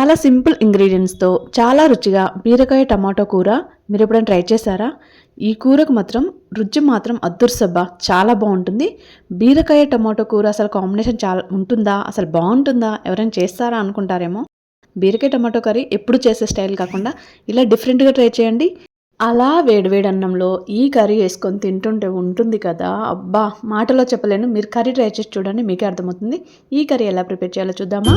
చాలా సింపుల్ ఇంగ్రీడియంట్స్తో చాలా రుచిగా బీరకాయ టమాటో కూర మీరు ఎప్పుడైనా ట్రై చేశారా? ఈ కూరకు మాత్రం రుచి మాత్రం అద్దుర్సబ్బా చాలా బాగుంటుంది. బీరకాయ టమాటో కూర అసలు కాంబినేషన్ చాలా ఉంటుందా, అసలు బాగుంటుందా, ఎవరైనా చేస్తారా అనుకుంటారేమో. బీరకాయ టమాటో కర్రీ ఎప్పుడు చేసే స్టైల్ కాకుండా ఇలా డిఫరెంట్గా ట్రై చేయండి. అలా వేడివేడి అన్నంలో ఈ కర్రీ వేసుకొని తింటుంటే ఉంటుంది కదా, అబ్బా మాటలో చెప్పలేను. మీరు కర్రీ ట్రై చేసి చూడండి, మీకే అర్థమవుతుంది. ఈ కర్రీ ఎలా ప్రిపేర్ చేయాలో చూద్దామా?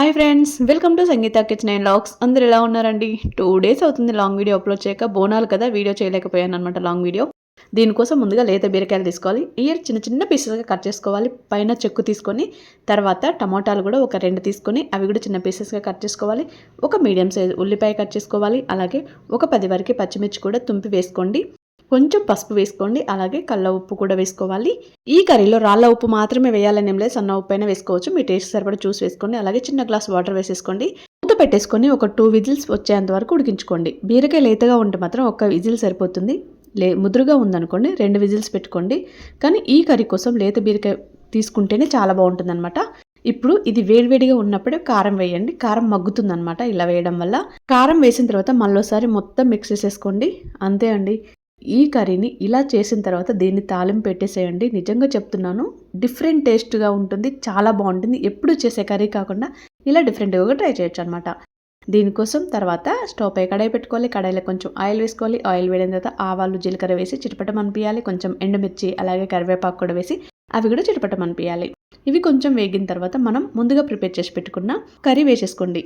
Hi friends, welcome to Sangeetha kitchen and vlogs. అందరు ఎలా ఉన్నారండి? 2 డేస్ అవుతుంది లాంగ్ వీడియో అప్లోడ్ చేయక. బోనాలు కదా, వీడియో చేయలేకపోయాను అనమాట లాంగ్ వీడియో. దీనికోసం ముందుగా లేత బీరకాయలు తీసుకోవాలి. ఇయర్ చిన్న చిన్న పీసెస్గా కట్ చేసుకోవాలి. పైన చెక్కు తీసుకొని తర్వాత టమాటాలు కూడా ఒక 2 తీసుకొని అవి కూడా చిన్న పీసెస్గా కట్ చేసుకోవాలి. ఒక మీడియం సైజ్ ఉల్లిపాయ కట్ చేసుకోవాలి. అలాగే ఒక 10 వరకు పచ్చిమిర్చి కూడా తుంపి వేసుకోండి. కొంచెం పసుపు వేసుకోండి. అలాగే కళ్ళ ఉప్పు కూడా వేసుకోవాలి. ఈ కర్రీలో రాళ్ళ ఉప్పు మాత్రమే వేయాలని ఏం లేదు, సన్న ఉప్పు అయినా వేసుకోవచ్చు. మీ టేస్ట్ సరిపడా చూసి వేసుకోండి. అలాగే చిన్న గ్లాస్ వాటర్ వేసేసుకోండి. మూత పెట్టేసుకొని ఒక 2 విజిల్స్ వచ్చేంత వరకు ఉడికించుకోండి. బీరకాయ లేతగా ఉంటే మాత్రం ఒక విజిల్ సరిపోతుంది. ముదురుగా ఉందనుకోండి 2 విజిల్స్ పెట్టుకోండి. కానీ ఈ కర్రీ కోసం లేత బీరకాయ తీసుకుంటేనే చాలా బాగుంటుంది అనమాట. ఇప్పుడు ఇది వేడివేడిగా ఉన్నప్పుడే కారం వేయండి. కారం మగ్గుతుందనమాట ఇలా వేయడం వల్ల. కారం వేసిన తర్వాత మళ్ళీసారి మొత్తం మిక్స్ చేసేసుకోండి. అంతే అండి. ఈ కర్రీని ఇలా చేసిన తర్వాత దీన్ని తాలింపు పెట్టేసేయండి. నిజంగా చెప్తున్నాను, డిఫరెంట్ టేస్ట్గా ఉంటుంది, చాలా బాగుంటుంది. ఎప్పుడు చేసే కర్రీ కాకుండా ఇలా డిఫరెంట్గా ట్రై చేయొచ్చు అనమాట. దీనికోసం తర్వాత స్టవ్ పై కడాయి పెట్టుకోవాలి. కడాయిలో కొంచెం ఆయిల్ వేసుకోవాలి. ఆయిల్ వేడిన తర్వాత ఆవాలు జీలకర్ర వేసి చిటపటమనిపియాలి. కొంచెం ఎండుమిర్చి అలాగే కరివేపాకు కూడా వేసి అవి కూడా చిటపటమనిపియాలి. ఇవి కొంచెం వేగిన తర్వాత మనం ముందుగా ప్రిపేర్ చేసి పెట్టుకున్న కర్రీ వేసేసుకోండి.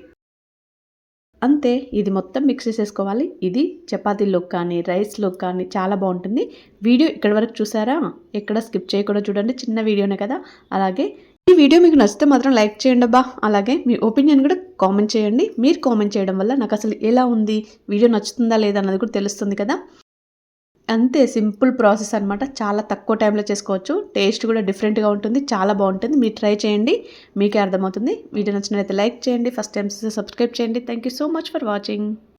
అంతే, ఇది మొత్తం మిక్స్ చేసేసుకోవాలి. ఇది చపాతీలోకి కానీ రైస్లోకి కానీ చాలా బాగుంటుంది. వీడియో ఇక్కడి వరకు చూసారా? ఎక్కడ స్కిప్ చేయకుండా చూడండి, చిన్న వీడియోనే కదా. అలాగే ఈ వీడియో మీకు నచ్చితే మాత్రం లైక్ చేయండి అబ్బా. అలాగే మీ ఒపీనియన్ కూడా కామెంట్ చేయండి. మీరు కామెంట్ చేయడం వల్ల నాకు అసలు ఎలా ఉంది, వీడియో నచ్చుతుందా లేదా అన్నది కూడా తెలుస్తుంది కదా. అంతే, సింపుల్ ప్రాసెస్ అనమాట. చాలా తక్కువ టైంలో చేసుకోవచ్చు. టేస్ట్ కూడా డిఫరెంట్గా ఉంటుంది, చాలా బాగుంటుంది. మీరు ట్రై చేయండి, మీకే అర్థమవుతుంది. వీడియో నచ్చినట్లయితే లైక్ చేయండి. ఫస్ట్ టైం సబ్స్క్రైబ్ చేయండి. Thank you so much for watching.